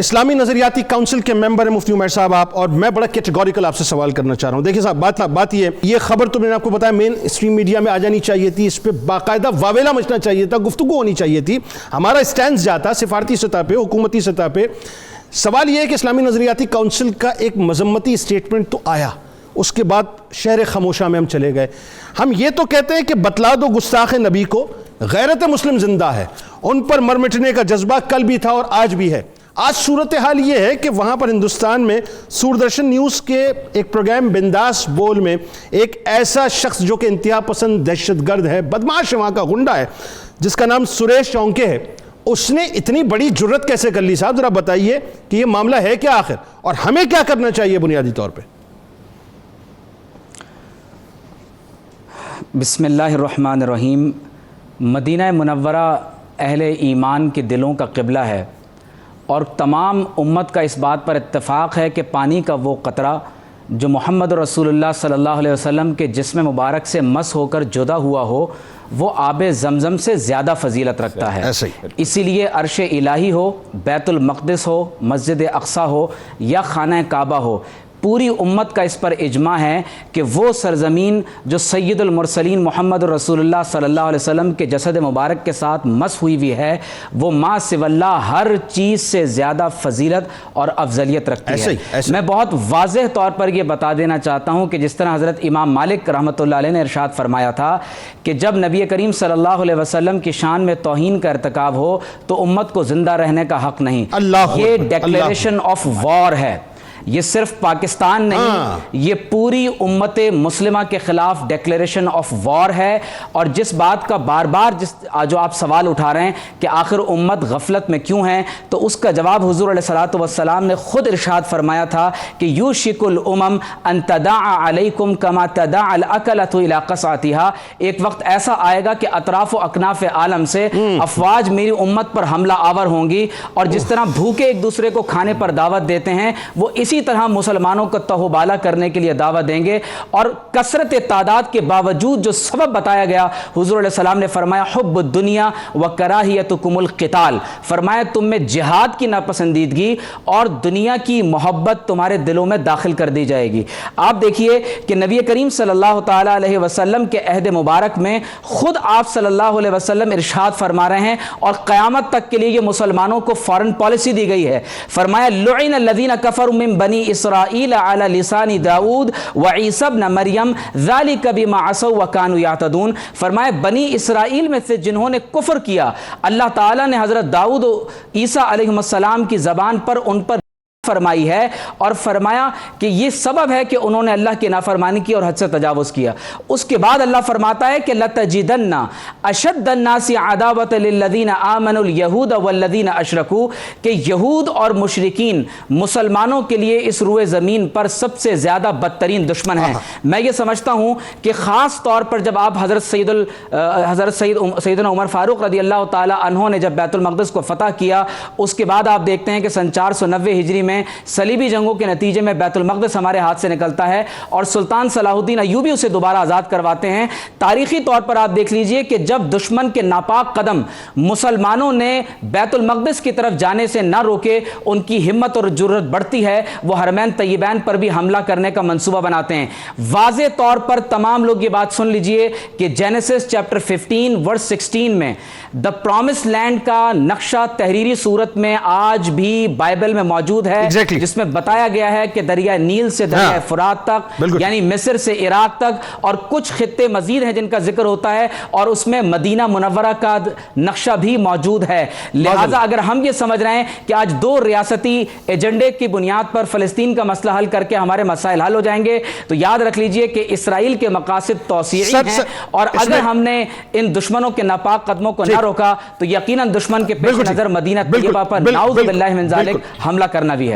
اسلامی نظریاتی کونسل کے ممبر ہیں مفتی عمیر صاحب آپ، اور میں بڑا کیٹیگوریکل آپ سے سوال کرنا چاہ رہا ہوں۔ دیکھیں صاحب، بات یہ خبر تو میں نے آپ کو بتایا مین اسٹریم میڈیا میں آ جانی چاہیے تھی، اس پہ باقاعدہ واویلا مچنا چاہیے تھا، گفتگو ہونی چاہیے تھی، ہمارا اسٹینس جاتا سفارتی سطح پہ، حکومتی سطح پہ۔ سوال یہ ہے کہ اسلامی نظریاتی کونسل کا ایک مذمتی اسٹیٹمنٹ تو آیا، اس کے بعد شہر خاموشہ میں ہم چلے گئے۔ ہم یہ تو کہتے ہیں کہ بتلا دو گستاخ نبی کو، غیرت مسلم زندہ ہے، ان پر مر مٹنے کا جذبہ کل بھی تھا اور آج بھی ہے۔ آج صورتحال یہ ہے کہ وہاں پر ہندوستان میں سوردرشن نیوز کے ایک پروگرام بنداس بول میں ایک ایسا شخص جو کہ انتہا پسند دہشت گرد ہے، بدمعاش وہاں کا غنڈہ ہے، جس کا نام سریش چونکے ہے، اس نے اتنی بڑی جرت کیسے کر لی؟ صاحب ذرا بتائیے کہ یہ معاملہ ہے کیا آخر، اور ہمیں کیا کرنا چاہیے بنیادی طور پہ؟ بسم اللہ الرحمن الرحیم۔ مدینہ منورہ اہل ایمان کے دلوں کا قبلہ ہے، اور تمام امت کا اس بات پر اتفاق ہے کہ پانی کا وہ قطرہ جو محمد رسول اللہ صلی اللہ علیہ وسلم کے جسم مبارک سے مس ہو کر جدا ہوا ہو، وہ آب زمزم سے زیادہ فضیلت رکھتا ہے۔ اسی لیے عرش الہی ہو، بیت المقدس ہو، مسجد اقصیٰ ہو یا خانہ کعبہ ہو، پوری امت کا اس پر اجماع ہے کہ وہ سرزمین جو سید المرسلین محمد رسول اللہ صلی اللہ علیہ وسلم کے جسد مبارک کے ساتھ مس ہوئی ہوئی ہے، وہ ما سوی اللہ ہر چیز سے زیادہ فضیلت اور افضلیت رکھتی ہے۔ میں بہت واضح طور پر یہ بتا دینا چاہتا ہوں کہ جس طرح حضرت امام مالک رحمۃ اللہ علیہ نے ارشاد فرمایا تھا کہ جب نبی کریم صلی اللہ علیہ وسلم کی شان میں توہین کا ارتکاب ہو تو امت کو زندہ رہنے کا حق نہیں۔ یہ ڈیکلیریشن آف وار ہے، یہ صرف پاکستان نہیں، یہ پوری امت مسلمہ کے خلاف ڈیکلیریشن آف وار ہے۔ اور جس بات کا بار بار جو آپ سوال اٹھا رہے ہیں کہ آخر امت غفلت میں کیوں ہے، تو اس کا جواب حضور علیہ الصلوۃ والسلام نے خود ارشاد فرمایا تھا کہ یوشک الامم ان تداعى علیکم کما تداعى الاکلۃ الی قصعتها۔ ایک وقت ایسا آئے گا کہ اطراف و اکناف عالم سے افواج میری امت پر حملہ آور ہوں گی، اور جس طرح بھوکے ایک دوسرے کو کھانے پر دعوت دیتے ہیں، وہ اسی طرح مسلمانوں کو تہو بالا کرنے کے لیے دعوت دیں گے۔ اور کثرت تعداد کے باوجود جو سبب بتایا گیا، حضور علیہ السلام نے فرمایا حب الدنیا وکراہیتکم القتال، فرمایا تم میں جہاد کی ناپسندیدگی اور دنیا کی محبت تمہارے دلوں میں داخل کر دی جائے گی۔ آپ دیکھیے کہ نبی کریم صلی اللہ تعالی علیہ وسلم کے عہد مبارک میں خود آپ صلی اللہ علیہ وسلم ارشاد فرما رہے ہیں، اور قیامت تک کے لیے یہ مسلمانوں کو فارن پالیسی دی گئی ہے۔ فرمایا لعن الذین کفروا من بنی اسرائیل علی لسان داؤد وعیسی ابن مریم ذالک بما عصوا وکانوا یعتدون۔ فرمایا بنی اسرائیل میں سے جنہوں نے کفر کیا، اللہ تعالیٰ نے حضرت داؤد و عیسیٰ علیہ السلام کی زبان پر ان پر فرمائی ہے، اور فرمایا کہ یہ سبب ہے کہ انہوں نے اللہ کی نافرمانی کی اور حد سے تجاوز کیا۔ اس کے بعد اللہ فرماتا ہے کہ لَتَجِدَنَّ أَشَدَّ النَّاسِ عَدَاوَةً لِلَّذِينَ آمَنُوا الْيَهُودَ وَالَّذِينَ أَشْرَكُوا، کہ یہود اور مشرکین مسلمانوں کے لیے اس روئے زمین پر سب سے زیادہ بدترین دشمن ہیں۔ میں یہ سمجھتا ہوں کہ خاص طور پر جب آپ حضرت سیدنا عمر فاروق رضی اللہ تعالیٰ عنہ نے جب بیت المقدس کو فتح کیا، اس کے بعد آپ دیکھتے ہیں کہ سن 490 ہجری میں صلیبی جنگوں کے نتیجے میں بیت المقدس ہمارے ہاتھ سے نکلتا ہے، اور سلطان صلاح الدین ایوبی اسے دوبارہ آزاد کرواتے ہیں۔ تاریخی طور پر آپ دیکھ لیجئے کہ جب دشمن کے ناپاک قدم مسلمانوں نے بیت المقدس کی طرف جانے سے نہ روکے، ان کی ہمت اور جرت بڑھتی ہے، وہ حرمین طیبین پر بھی حملہ کرنے کا منصوبہ بناتے ہیں۔ واضح طور پر تمام لوگ یہ بات سن لیجئے کہ جینیسس چیپٹر 15 ورس 16 میں دا پرومس لینڈ کا نقشہ تحریری صورت میں آج بھی بائبل میں موجود ہے، جس میں بتایا گیا ہے کہ دریائے نیل سے دریائے فرات تک، یعنی مصر سے عراق تک، اور کچھ خطے مزید ہیں جن کا ذکر ہوتا ہے، اور اس میں مدینہ منورہ کا نقشہ بھی موجود ہے۔ لہٰذا اگر ہم یہ سمجھ رہے ہیں کہ آج دو ریاستی ایجنڈے کی بنیاد پر فلسطین کا مسئلہ حل کر کے ہمارے مسائل حل ہو جائیں گے، تو یاد رکھ لیجئے کہ اسرائیل کے مقاصد توسیعی ہیں، اور اگر ہم نے ان دشمنوں کے ناپاک قدموں کو نہ روکا تو یقیناً دشمن کے پیش نظر مدینہ طیبہ پر نعوذ باللہ من ذالک حملہ کرنا بھی ہے۔